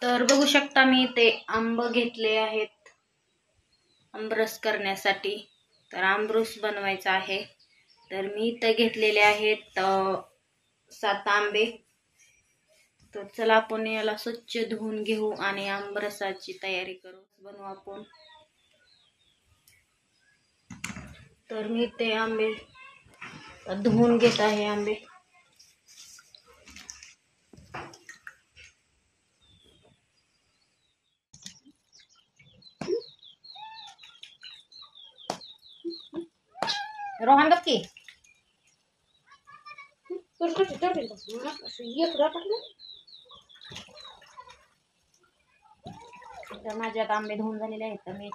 तर बघू शकता मी ते आंब घेतले आहेत आमरस करण्यासाठी. तर आमरस बनवायचा आहे. तर मी इथं घेतलेले आहेत 7 आंबे. तर चला आपण याला स्वच्छ धुवून घेऊ आणि आमरसाची तयारी करू बनवू आपण. तर मी ते आंबे धुवून घेत आहे. आंबे रोहन बघ की तर माझ्या आता आंबे धुवून झालेले आहेत. तर मी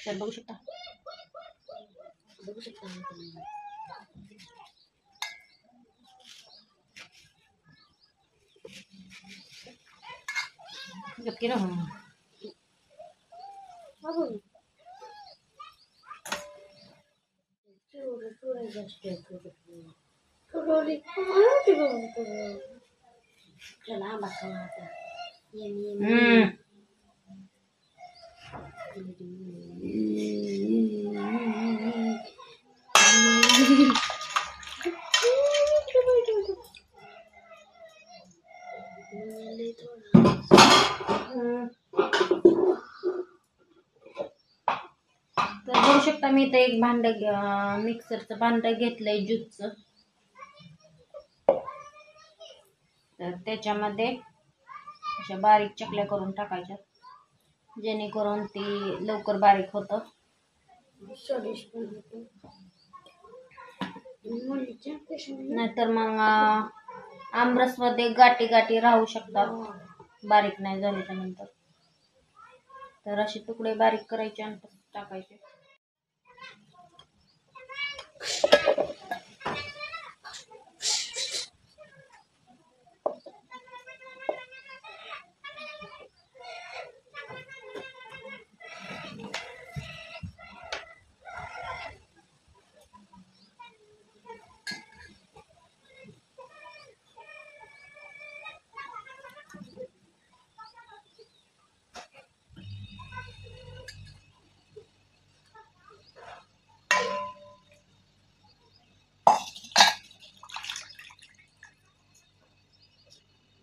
बघू शकता गप्पी ना तर बघू शकता मी इथे एक भांड मिक्सरचं भांड घेतलंय ज्यूसचं. तर त्याच्यामध्ये अशा बारीक चकल्या करून टाकायच्या जेणेकरून ती लवकर बारीक होतं. नाहीतर मग आमरस मध्ये गाठी गाठी राहू शकतात बारीक नाही झाले त्यानंतर. तर असे तुकडे बारीक करायचे आणि टाकायचे.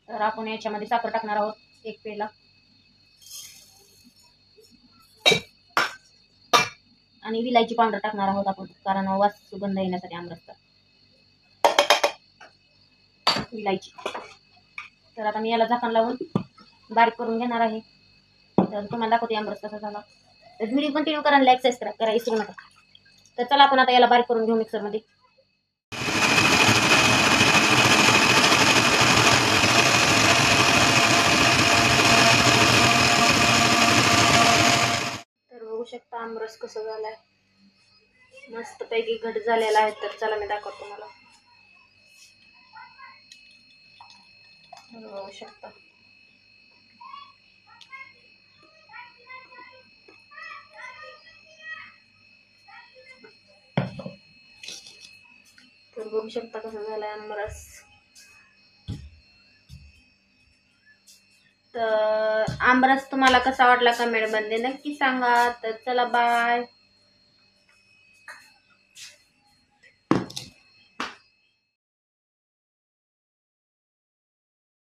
तर आपण याच्यामध्ये साखर टाकणार आहोत 1 पेला आणि विलायची पावडर टाकणार आहोत आपण, कारण वास सुगंध येण्यासाठी आमरसचा विलायची. तर आता मी याला झाकण लावून बारीक करून घेणार आहे. तर तुम्हाला दाखवते आमरस कसा झाला. तर व्हिडिओ कंटिन्यू करा, लाईक सबस्क्राईब करा विसरू नका. तर चला आपण आता याला बारीक करून घेऊ मिक्सरमध्ये. बघू शकता आमरस कसं झालाय, मस्त पैकी घट झालेला आहे. तर चला मी दाखवतो तुम्हाला. बघू शकता तर बघू शकता कसं झालाय आमरस. तर आमरस तुम्हाला कसा वाटला कमेंट मध्ये नक्की सांगा. तर चला बाय.